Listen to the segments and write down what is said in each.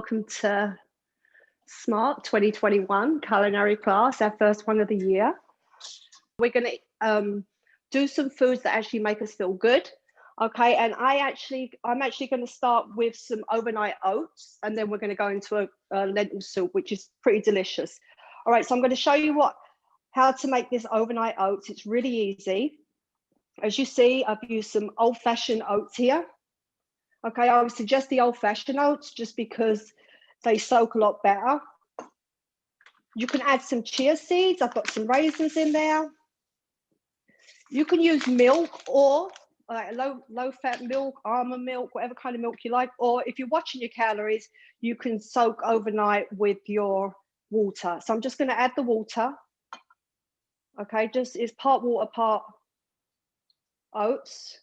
Welcome to SMART 2021 culinary class, our first one of the year. We're going to do some foods that actually make us feel good. Okay, and I'm actually going to start with some overnight oats, and then we're going to go into a lentil soup, which is pretty delicious. All right, so I'm going to show you how to make this overnight oats. It's really easy. As you see, I've used some old-fashioned oats here. Okay, I would suggest the old-fashioned oats just because they soak a lot better. You can add some chia seeds. I've got some raisins in there. You can use milk or low-fat milk, almond milk, whatever kind of milk you like. Or if you're watching your calories, you can soak overnight with your water. So I'm just going to add the water. Okay, it's part water, part oats.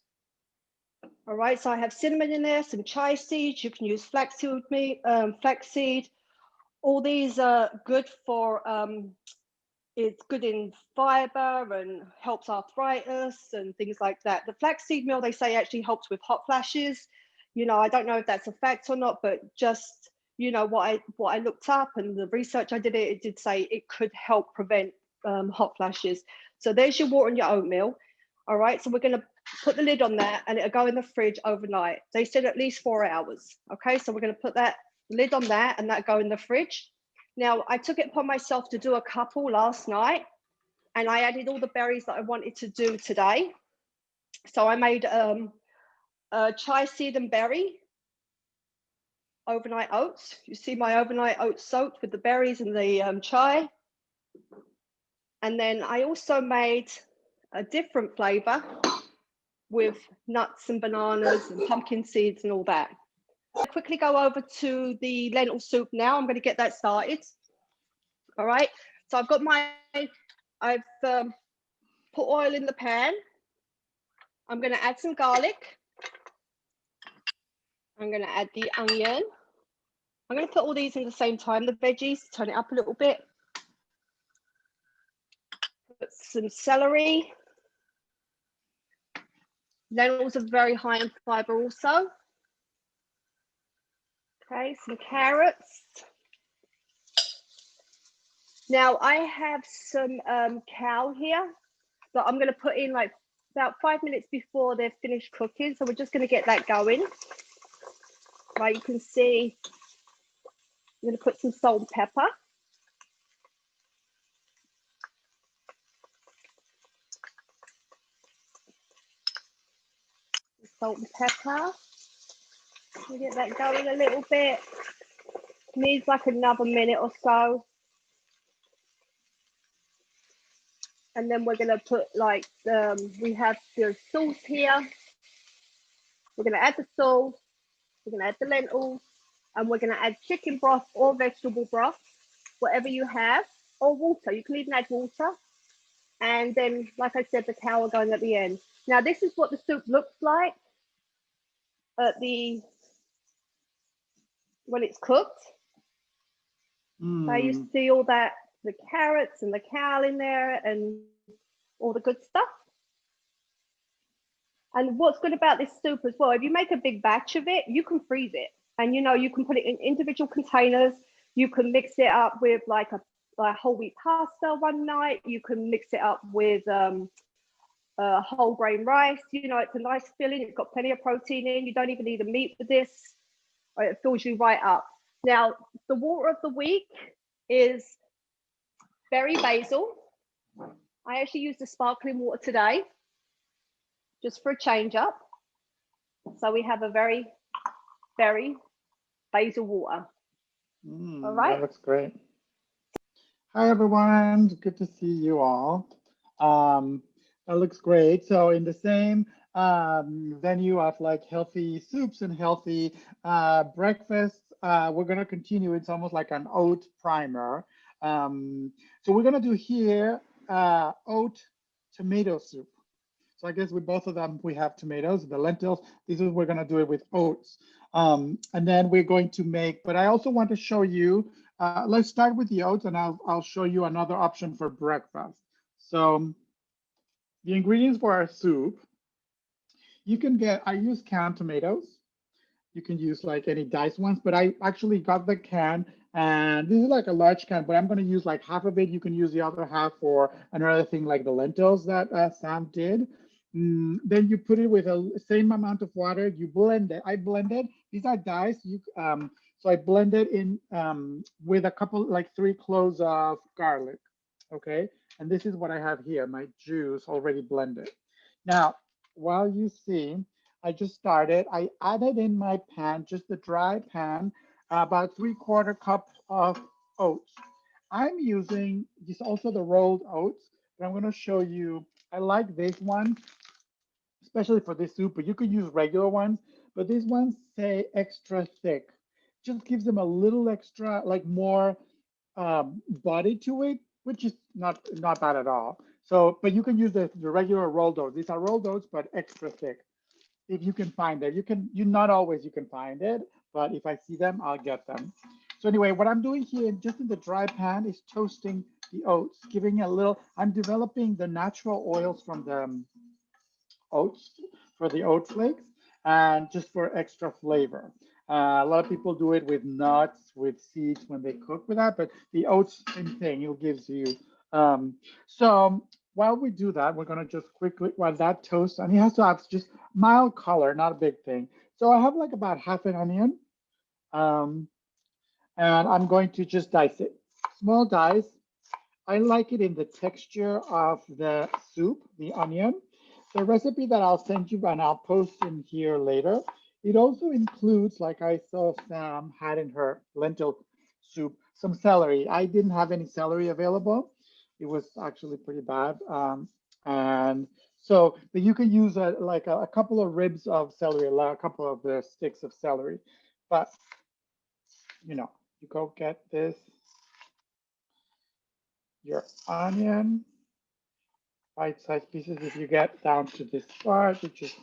All right, so I have cinnamon in there, some chia seeds. You can use flaxseed. All these are good for, it's good in fiber and helps arthritis and things like that. The flaxseed meal, they say, actually helps with hot flashes. You know, I don't know if that's a fact or not, but just, you know, what I looked up and the research I did, it did say it could help prevent hot flashes. So there's your water and your oatmeal. All right, so we're going to put the lid on that and it'll go in the fridge overnight. They said at least 4 hours. Okay, so we're going to put that lid on that and that go in the fridge. Now, I took it upon myself to do a couple last night and I added all the berries that I wanted to do today. So I made a chia seed and berry overnight oats. You see my overnight oats soaked with the berries and the chia. And then I also made a different flavor with nuts and bananas and pumpkin seeds and all that. I'll quickly go over to the lentil soup now. I'm going to get that started. All right, so I've put oil in the pan. I'm going to add some garlic. I'm going to add the onion. I'm going to put all these in the same time, the veggies, turn it up a little bit. Put some celery. Lentils are very high in fiber also. Okay, some carrots. Now I have some cow here that I'm going to put in like about 5 minutes before they're finished cooking. So we're just going to get that going. Right, you can see I'm going to put some salt and pepper. Salt and pepper. We'll get that going a little bit. Needs like another minute or so. And then we're going to put like, we have the sauce here. We're going to add the sauce. We're going to add the lentils. And we're going to add chicken broth or vegetable broth, whatever you have, or water. You can even add water. And then, like I said, the cow are going at the end. Now, this is what the soup looks like when it's cooked. So you see all that, the carrots and the cow in there and all the good stuff. And what's good about this soup as well, if you make a big batch of it, you can freeze it. And you know, you can put it in individual containers. You can mix it up with like a whole wheat pasta one night. You can mix it up with whole grain rice. You know, it's a nice filling. It's got plenty of protein in. You don't even need a meat for this. It fills you right up. Now, the water of the week is berry basil. I actually used the sparkling water today, just for a change up. So we have a very basil water. All right. That looks great. Hi, everyone. Good to see you all. That looks great. So in the same venue of like healthy soups and healthy breakfasts, we're going to continue. It's almost like an oat primer. So we're going to do here oat tomato soup. So I guess with both of them, we have tomatoes, the lentils. This is we're going to do it with oats. And then we're going to make, but I also want to show you, let's start with the oats and I'll show you another option for breakfast. So the ingredients for our soup, you can get, I use canned tomatoes. You can use like any diced ones, but I actually got the can, and this is like a large can, but I'm going to use like half of it. You can use the other half for another thing like the lentils that Sam did. Then you put it with a same amount of water. You blend it. I blended. These are diced. So I blended in with a couple, like 3 cloves of garlic. Okay, and this is what I have here, my juice already blended. Now, while you see, I just started, I added in my pan, just the dry pan, about 3/4 cup of oats. I'm using this also the rolled oats, but I'm going to show you, I like this one, especially for this soup, but you could use regular ones, but these ones say extra thick. Just gives them a little extra, like more body to it, which is not bad at all. So, but you can use the regular rolled oats. These are rolled oats, but extra thick. If you can find it, you not always you can find it, but if I see them, I'll get them. So anyway, what I'm doing here, just in the dry pan, is toasting the oats, giving a little. I'm developing the natural oils from the oats for the oat flakes, and just for extra flavor. A lot of people do it with nuts, with seeds when they cook with that, but the oats, same thing, it gives you. So while we do that, we're gonna just quickly, while that toasts, and it has to have just mild color, not a big thing. So I have like about half an onion, and I'm going to just dice it. Small dice. I like it in the texture of the soup, the onion. The recipe that I'll send you and I'll post in here later, it also includes, like I saw Sam had in her lentil soup, some celery. I didn't have any celery available. It was actually pretty bad. And so, but you can use like a couple of ribs of celery, a couple of the sticks of celery. But, you know, you go get this, your onion, bite-sized pieces. If you get down to this part, you just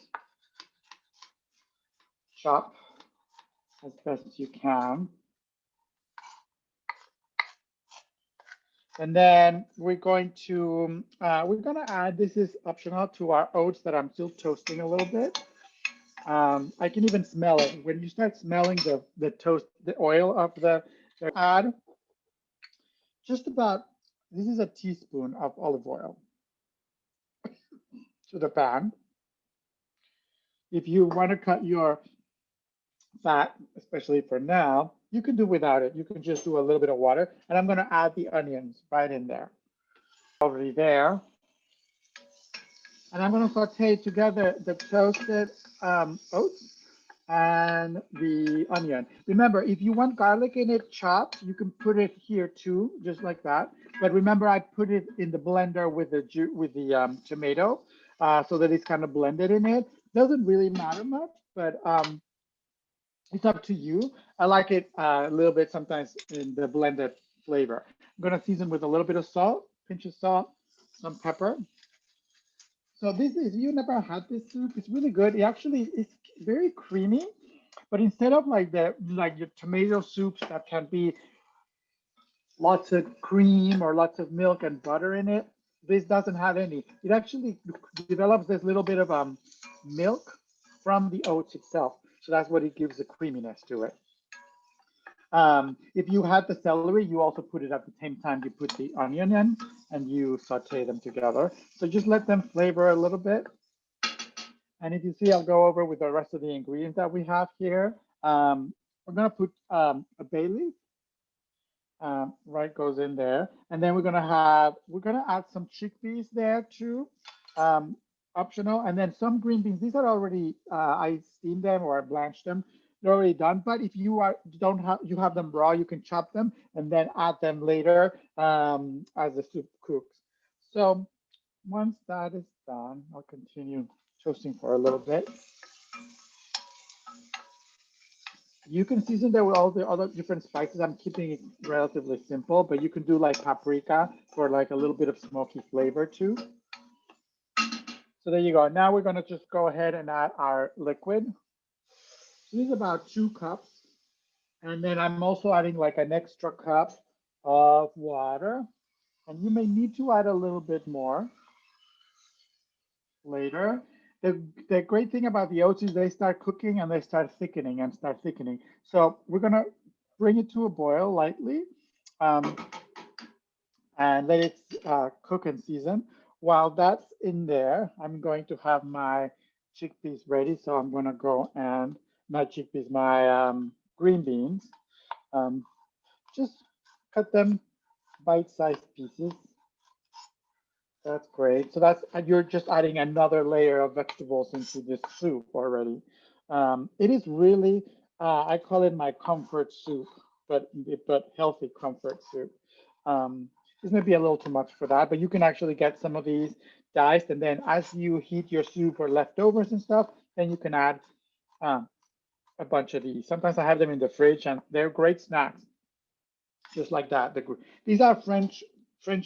chop as best as you can. And then we're going to add, this is optional, to our oats that I'm still toasting a little bit. I can even smell it. When you start smelling the toast, the oil of add just about, this is a teaspoon of olive oil to the pan. If you want to cut your fat, especially for now, you can do without it. You can just do a little bit of water, and I'm going to add the onions right in there. Already there. And I'm going to saute together the toasted oats and the onion. Remember, if you want garlic in it chopped, you can put it here too, just like that. But remember, I put it in the blender with the tomato, so that it's kind of blended in it. Doesn't really matter much, but it's up to you. I like it a little bit sometimes in the blended flavor. I'm going to season with a little bit of salt, pinch of salt, some pepper. So this is, you never had this soup, it's really good. It actually is very creamy, but instead of like your tomato soups that can be lots of cream or lots of milk and butter in it, this doesn't have any. It actually develops this little bit of milk from the oats itself. So that's what it gives the creaminess to it. If you had the celery, you also put it at the same time you put the onion in, and you saute them together. So just let them flavor a little bit. And if you see, I'll go over with the rest of the ingredients that we have here. We're gonna put a bay leaf, right, goes in there. And then we're gonna add some chickpeas there too, optional. And then some green beans. These are already, I steamed them or I blanched them. They're already done, but if you you have them raw, you can chop them and then add them later as the soup cooks. So once that is done, I'll continue toasting for a little bit. You can season there with all the other different spices. I'm keeping it relatively simple, but you can do like paprika for like a little bit of smoky flavor too. So there you go. Now we're gonna just go ahead and add our liquid. This is about 2 cups. And then I'm also adding like an extra cup of water. And you may need to add a little bit more later. the great thing about the oats is they start cooking and they start thickening and start thickening. So we're gonna bring it to a boil lightly and let it cook and season. While that's in there, I'm going to have my chickpeas ready. So I'm gonna go and not chickpeas, my green beans. Just cut them bite-sized pieces. That's great. So that's you're just adding another layer of vegetables into this soup already. It is really, I call it my comfort soup, but healthy comfort soup. This may be a little too much for that, but you can actually get some of these diced, and then as you heat your soup or leftovers and stuff, then you can add a bunch of these. Sometimes I have them in the fridge, and they're great snacks, just like that. These are French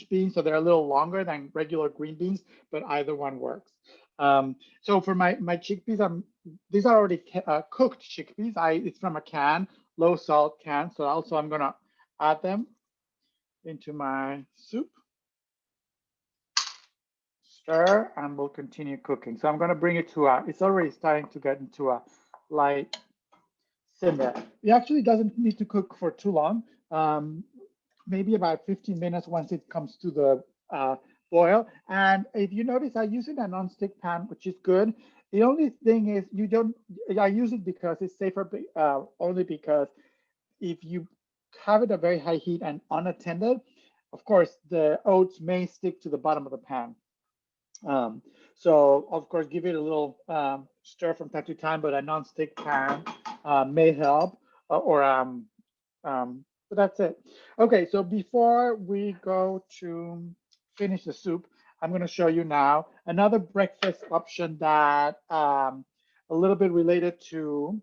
beans, so they're a little longer than regular green beans, but either one works. So for my chickpeas, these are already cooked chickpeas. It's from a can, low salt can. So also I'm gonna add them into my soup. Stir, and we'll continue cooking. So I'm gonna bring it to it's already starting to get into a light simmer. It actually doesn't need to cook for too long. Maybe about 15 minutes once it comes to the boil. And if you notice, I use it in a non-stick pan, which is good. The only thing is I use it because it's safer, only because if you have it at very high heat and unattended, of course, the oats may stick to the bottom of the pan. So of course, give it a little stir from time to time, but a non-stick pan may help, but that's it. Okay, so before we go to finish the soup, I'm going to show you now another breakfast option that a little bit related to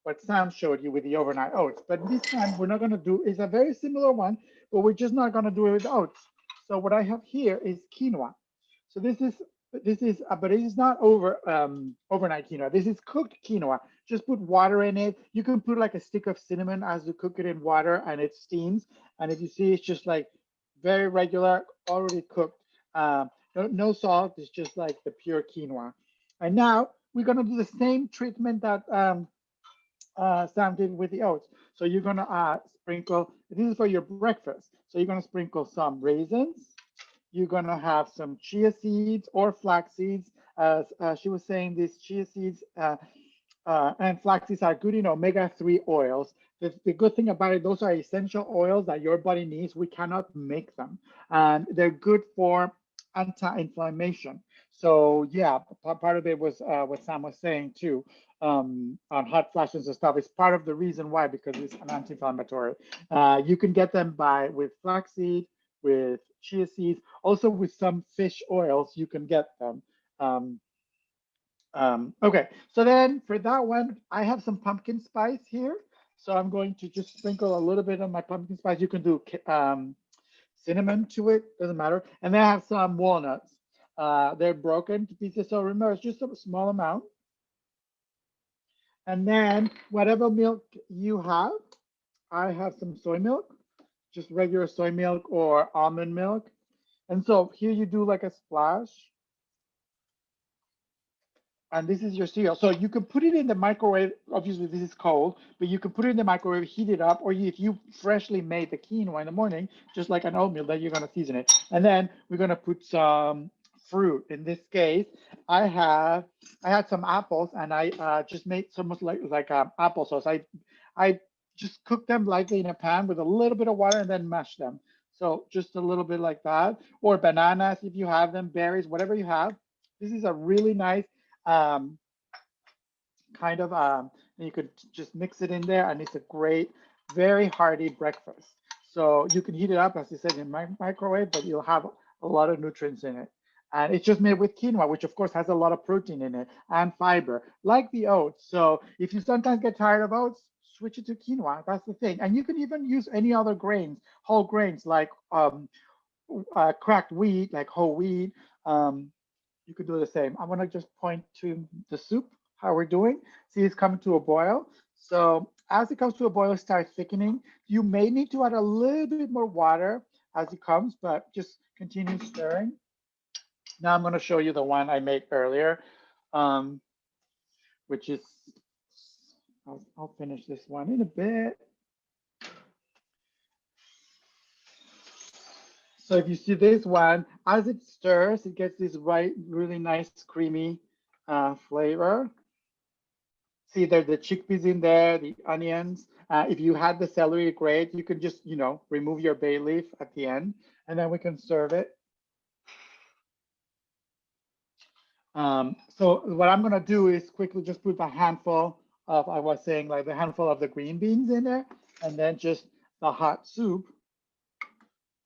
what Sam showed you with the overnight oats. But this time we're not going to do, it's a very similar one, but we're just not going to do it with oats. So what I have here is quinoa. So but it is not overnight quinoa. This is cooked quinoa. Just put water in it. You can put like a stick of cinnamon as you cook it in water, and it steams. And if you see, it's just like very regular, already cooked. No salt. It's just like the pure quinoa. And now we're gonna do the same treatment that Sam did with the oats. So you're gonna sprinkle. This is for your breakfast. So you're gonna sprinkle some raisins. You're gonna have some chia seeds or flax seeds. As she was saying, these chia seeds and flax seeds are good in omega-3 oils. The good thing about it, those are essential oils that your body needs. We cannot make them, and they're good for anti-inflammation. So yeah, part of it was what Sam was saying too, on hot flashes and stuff. It's part of the reason why, because it's an anti-inflammatory. You can get them with flaxseed, with chia seeds, also with some fish oils, you can get them. Okay, so then for that one, I have some pumpkin spice here. So I'm going to just sprinkle a little bit of my pumpkin spice. You can do cinnamon to it, doesn't matter. And then I have some walnuts. They're broken to pieces. So remember, it's just a small amount. And then whatever milk you have, I have some soy milk, just regular soy milk or almond milk. And so here you do like a splash. And this is your cereal. So you can put it in the microwave. Obviously, this is cold, but you can put it in the microwave, heat it up, or if you freshly made the quinoa in the morning, just like an oatmeal, then you're going to season it. And then we're going to put some fruit. In this case, I had some apples, and I just made somewhat like applesauce. I just cooked them lightly in a pan with a little bit of water and then mashed them. So just a little bit like that, or bananas if you have them, berries, whatever you have. This is a really nice kind of, you could just mix it in there, and it's a great, very hearty breakfast. So you can heat it up, as I said, in my microwave, but you'll have a lot of nutrients in it. And it's just made with quinoa, which of course has a lot of protein in it and fiber, like the oats. So if you sometimes get tired of oats, switch it to quinoa. That's the thing. And you can even use any other grains, whole grains, like cracked wheat, like whole wheat. You could do the same. I want to just point to the soup, how we're doing. See, it's coming to a boil. So as it comes to a boil, it starts thickening. You may need to add a little bit more water as it comes, but just continue stirring. Now I'm going to show you the one I made earlier. which is, I'll finish this one in a bit. So if you see this one, as it stirs, it gets this really nice creamy flavor. See, there's the chickpeas in there, the onions. If you had the celery, great. You can just, remove your bay leaf at the end, and then we can serve it. So what I'm gonna do is quickly just put a handful of, I was saying, like the handful of the green beans in there, and then just the hot soup.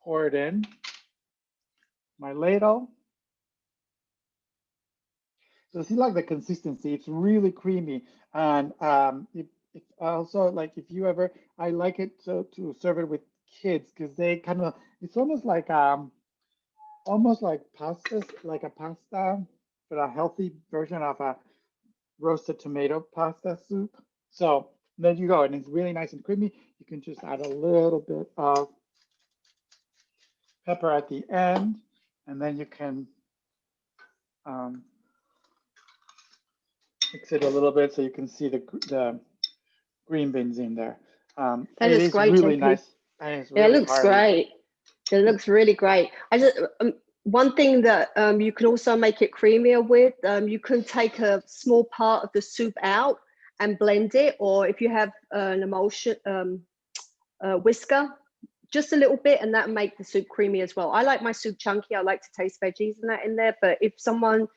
Pour it in my ladle. So see, like the consistency, it's really creamy. And it also, like, if you ever, I like it to serve it with kids, because they kind of, it's almost like pasta, like a pasta, but a healthy version of a roasted tomato pasta soup. So there you go, and it's really nice and creamy. You can just add a little bit of pepper at the end, and then you can mix it a little bit so you can see the green beans in there. That is great, really JP. Nice, and it's Yeah, really it looks hearty. great. It looks really great. I just one thing that you can also make it creamier with, you can take a small part of the soup out and blend it, or if you have an emulsion whisker, just a little bit, and that make the soup creamy as well. I like my soup chunky. I like to taste veggies and that in there, but if someone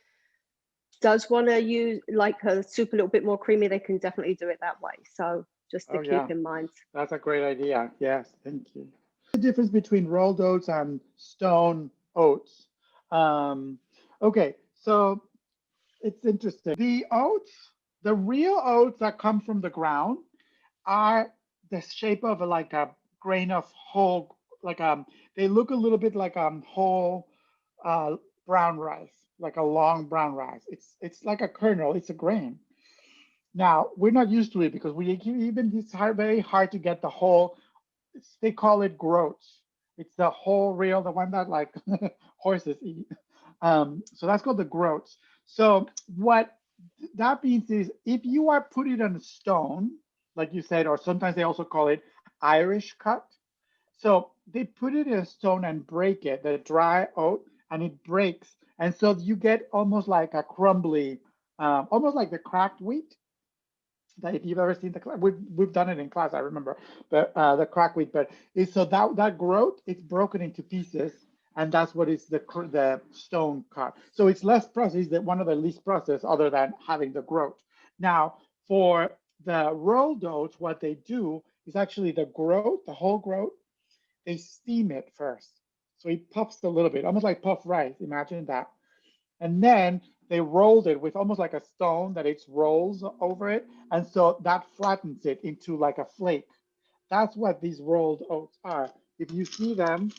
does want to use like a soup a little bit more creamy, they can definitely do it that way. So just to keep in mind. That's a great idea. Yes, thank you. The difference between rolled oats and stone oats. Okay, so it's interesting. The oats, the real oats that come from the ground are the shape of like a grain of whole, like they look a little bit like whole brown rice, like a long brown rice. It's like a kernel, it's a grain. Now, we're not used to it because it's very hard to get the whole, they call it groats. It's the whole real, the one that like horses eat. So that's called the groats. So what that means is if you are putting it on a stone, like you said, or sometimes they also call it Irish cut. So they put it in a stone and break it, the dry oat, and it breaks. And so you get almost like a crumbly, almost like the cracked wheat. That if you've ever seen we've done it in class, I remember, but the cracked wheat. But it's so that groat, it's broken into pieces, and that's what is the stone cut. So it's less processed, that one of the least processed, other than having the groat. Now for the rolled oats, what they do is actually the groat, the whole groat, they steam it first. So it puffs a little bit, almost like puffed rice. Imagine that. And then they rolled it with almost like a stone that it rolls over it. And so that flattens it into like a flake. That's what these rolled oats are. If you see them,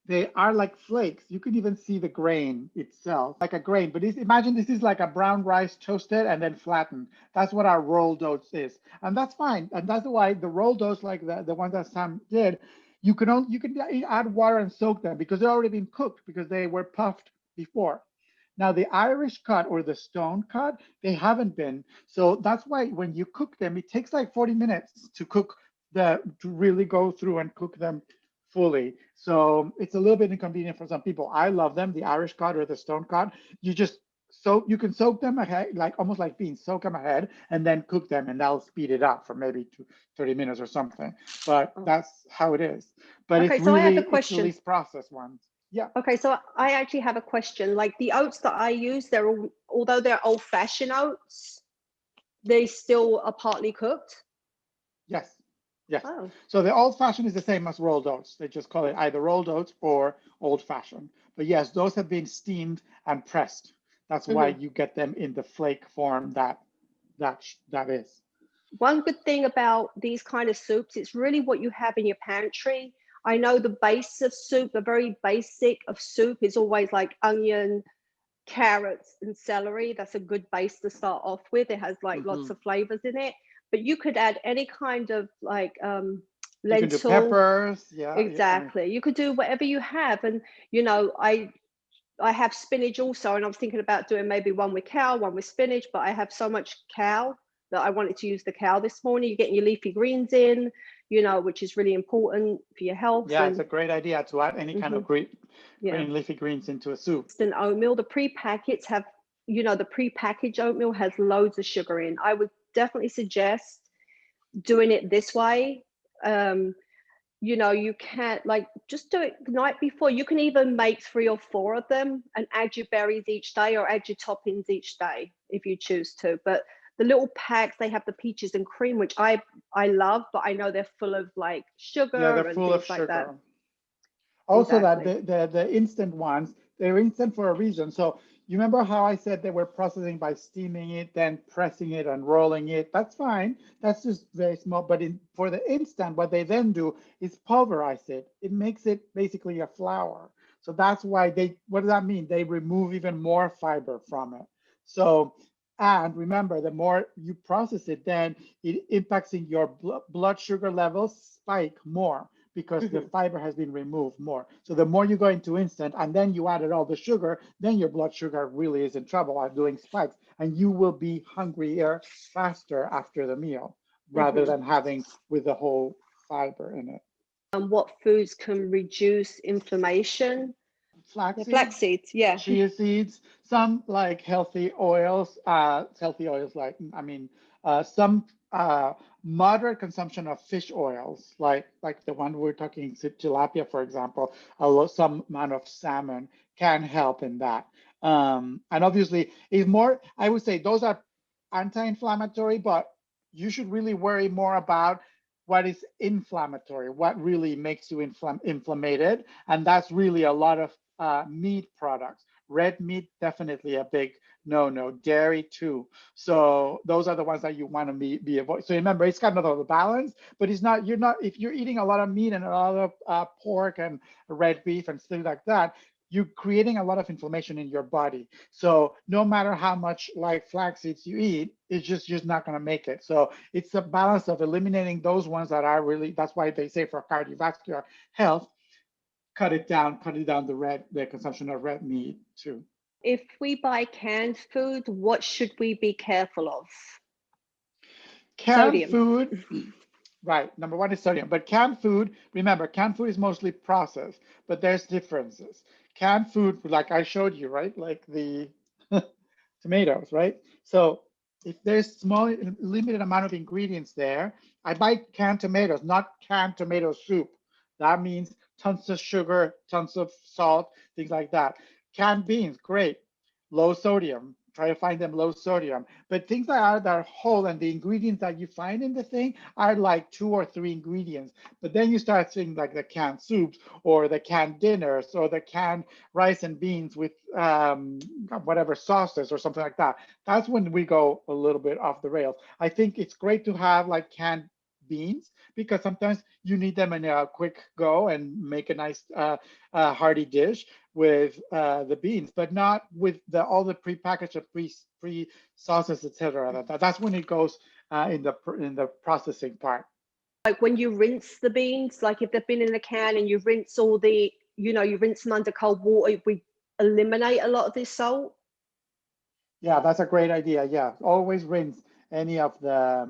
they are like flakes. You can even see the grain itself, like a grain. But imagine this is like a brown rice toasted and then flattened. That's what our rolled oats is. And that's fine. And that's why the rolled oats, like the ones that Sam did, you can add water and soak them because they've already been cooked because they were puffed before. Now the Irish cut or the stone cut, they haven't been. So that's why when you cook them, it takes like 40 minutes to cook to really go through and cook them fully. So it's a little bit inconvenient for some people. I love them, the Irish cut or the stone cut. You can soak them ahead, like almost like beans, soak them ahead and then cook them, and that'll speed it up for maybe 30 minutes or something. But that's how it is. But okay, it's so really, I have a it's question. the least processed ones. Yeah. Okay, so I actually have a question. Like the oats that I use, although they're old-fashioned oats, they still are partly cooked? Yes. Yes. Oh. So the old-fashioned is the same as rolled oats. They just call it either rolled oats or old-fashioned. But yes, those have been steamed and pressed. That's why you get them in the flake form that is. One good thing about these kind of soups, it's really what you have in your pantry. I know the base of soup, the very basic of soup is always like onion, carrots, and celery. That's a good base to start off with. It has like lots of flavors in it, but you could add any kind of like You can do lentil. peppers. Yeah. I mean, Exactly. You could do whatever you have. And, you know, I have spinach also, and I was thinking about doing maybe one with cow, one with spinach, but I have so much cow that I wanted to use the cow this morning. You're getting your leafy greens in, you know, which is really important for your health. yeah, it's And a great idea to add any kind of yeah, green leafy greens into a soup. instant oatmeal, the pre-packets have, you know, the pre-packaged oatmeal has loads of sugar in. I would definitely suggest doing it this way. You know, you can't, like, just do it the night before. You can even make 3 or 4 of them and add your berries each day or add your toppings each day if you choose to. But the little packs, they have the peaches and cream, which I love, but I know they're full of like Yeah, they're sugar and full of things like that. sugar. Also, that Exactly. the instant ones, they're instant for a reason. So you remember how I said they were processing by steaming it, then pressing it and rolling it? That's fine. That's just very small. But for the instant, what they then do is pulverize it. It makes it basically a flour. So that's why what does that mean? They remove even more fiber from it. So, and remember, the more you process it, then it impacts in your blood sugar levels spike more because the Hmm. fiber has been removed more. So the more you go into instant and then you added all the sugar, then your blood sugar really is in trouble at doing spikes, and you will be hungrier faster after the meal rather Hmm. than having with the whole fiber in it. And what foods can reduce inflammation? Flax The flax seeds, seeds, yeah. chia seeds, some like healthy oils like, I mean, some moderate consumption of fish oils, like the one we're talking, tilapia, for example, some amount of salmon can help in that. And obviously, is more, I would say those are anti-inflammatory, but you should really worry more about what is inflammatory, what really makes you inflamed, and that's really a lot of meat products. Red meat, definitely a big no. Dairy too. So those are the ones that you want to be avoid. So remember, it's kind of a balance, but it's not. You're not, if you're eating a lot of meat and a lot of pork and red beef and things like that, you're creating a lot of inflammation in your body. So no matter how much like flax seeds you eat, it's just not going to make it. So it's a balance of eliminating those ones that are really. That's why they say for cardiovascular health, cut it down the consumption of red meat too. If we buy canned food, what should we be careful of? Canned Sodium. food, right? Number one is sodium, but canned food, remember, canned food is mostly processed, but there's differences. Canned food, like I showed you, right? Like the tomatoes, right? So if there's small, limited amount of ingredients there, I buy canned tomatoes, not canned tomato soup. That means tons of sugar, tons of salt, things like that. Canned beans, great, low sodium. Try to find them low sodium. But things that are whole and the ingredients that you find in the thing are like 2 or 3 ingredients. But then you start seeing like the canned soups or the canned dinners or the canned rice and beans with whatever sauces or something like that. That's when we go a little bit off the rails. I think it's great to have like canned beans because sometimes you need them in a quick go and make a nice hearty dish with the beans, but not with all the prepackaged pre sauces, etc. That's when it goes in the processing part. Like when you rinse the beans, like if they've been in a can and you rinse all the, you know, you rinse them under cold water, we eliminate a lot of this salt. Yeah, that's a great idea. Yeah, always rinse any of the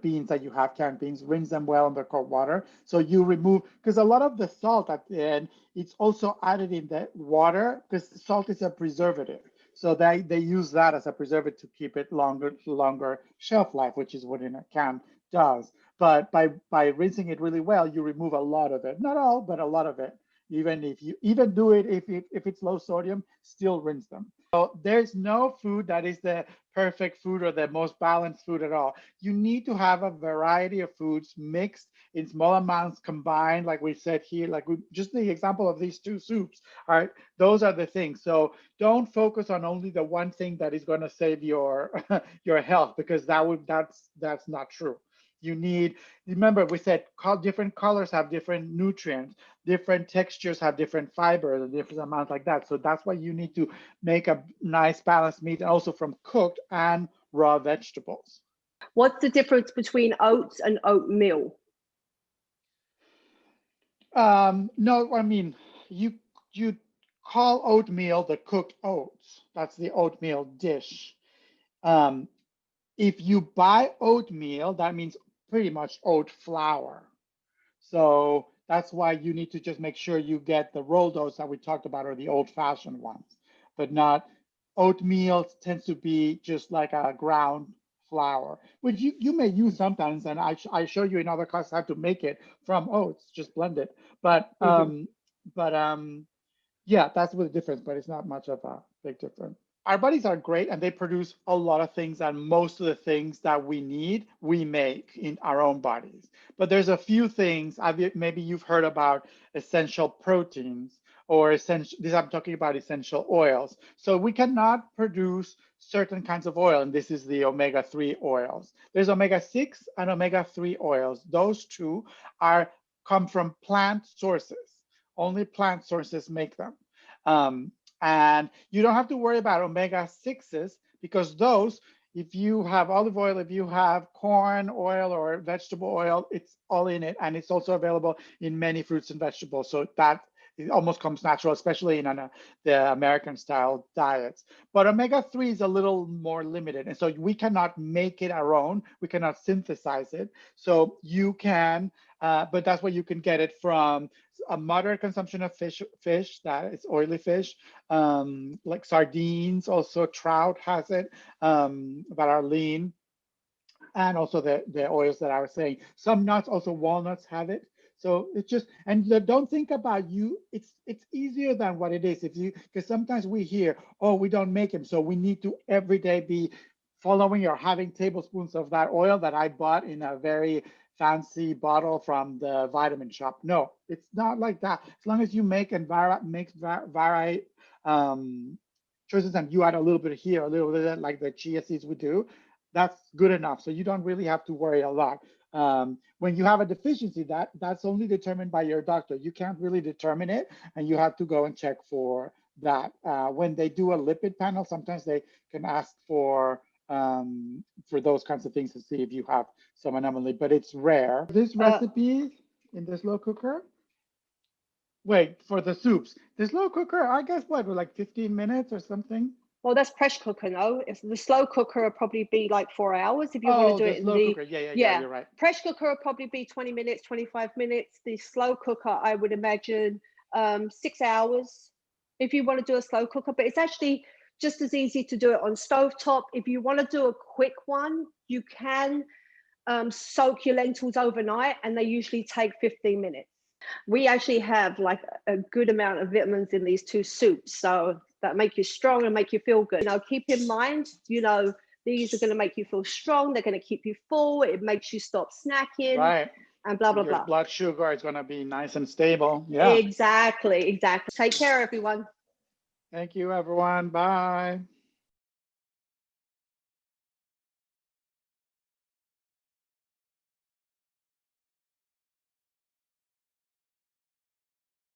beans that you have, canned beans, rinse them well under cold water. So you remove, because a lot of the salt at the end, it's also added in the water because salt is a preservative. So they use that as a preservative to keep it longer shelf life, which is what in a can does. But by rinsing it really well, you remove a lot of it. Not all, but a lot of it. Even if you even do it if it's low sodium, still rinse them. So there's no food that is the perfect food or the most balanced food at all. You need to have a variety of foods mixed in small amounts, combined, like we said here, just the example of these 2 soups. All right, those are the things. So don't focus on only the one thing that is going to save your your health, because that's not true. You need, remember, we said different colors have different nutrients, different textures have different fibers, and different amounts like that. So that's why you need to make a nice balanced meat, and also from cooked and raw vegetables. What's the difference between oats and oatmeal? No, I mean, you call oatmeal the cooked oats. That's the oatmeal dish. Um, if you buy oatmeal, that means pretty much oat flour. So that's why you need to just make sure you get the rolled oats that we talked about, or the old-fashioned ones, but not oatmeal tends to be just like a ground flour, which you may use sometimes, and I show you in other classes how to make it from oats, just blend it. But Mhm. but yeah, that's the difference, but it's not much of a big difference. Our bodies are great and they produce a lot of things, and most of the things that we need, we make in our own bodies. But there's a few things, maybe you've heard about essential proteins or essential, this I'm talking about essential oils. So we cannot produce certain kinds of oil, and this is the omega-3 oils. There's omega-6 and omega-3 oils. Those two come from plant sources. Only plant sources make them. Um, and you don't have to worry about omega-6s, because those, if you have olive oil, if you have corn oil or vegetable oil, it's all in it. And it's also available in many fruits and vegetables. So that it almost comes natural, especially in the American style diets. But omega-3 is a little more limited. And so we cannot make it our own. We cannot synthesize it. So you can, but that's where you can get it from a moderate consumption of fish that is oily fish, like sardines, also trout has it, that are lean, and also the oils that I was saying. Some nuts, also walnuts have it. So it's just, and don't think about you, it's easier than what it is. If you, because sometimes we hear, oh, we don't make them, so we need to every day be following or having tablespoons of that oil that I bought in a very fancy bottle from the vitamin shop. No, it's not like that. As long as you make and vary choices, and you add a little bit here, a little bit of that, like the chia seeds would do, that's good enough. So you don't really have to worry a lot. When you have a deficiency, that's only determined by your doctor. You can't really determine it, and you have to go and check for that. When they do a lipid panel, sometimes they can ask for those kinds of things to see if you have some anomaly, but it's rare. This recipe in the slow cooker, wait, for the soups, the slow cooker, I guess what, like 15 minutes or something? Well, that's pressure cooker, no. If the slow cooker will probably be like 4 hours if you want to Oh, do the it in slow the, cooker. Yeah, yeah. you're right. Pressure cooker will probably be 20 minutes, 25 minutes. The slow cooker, I would imagine 6 hours if you want to do a slow cooker. But it's actually just as easy to do it on stovetop. If you want to do a quick one, you can soak your lentils overnight, and they usually take 15 minutes. We actually have like a good amount of vitamins in these two soups, so that make you strong and make you feel good. Keep in mind, these are going to make you feel strong. They're going to keep you full. It makes you stop snacking, Right. and blah blah Your blah. blood sugar is going to be nice and stable. Yeah. Exactly. Take care, everyone. Thank you, everyone. Bye.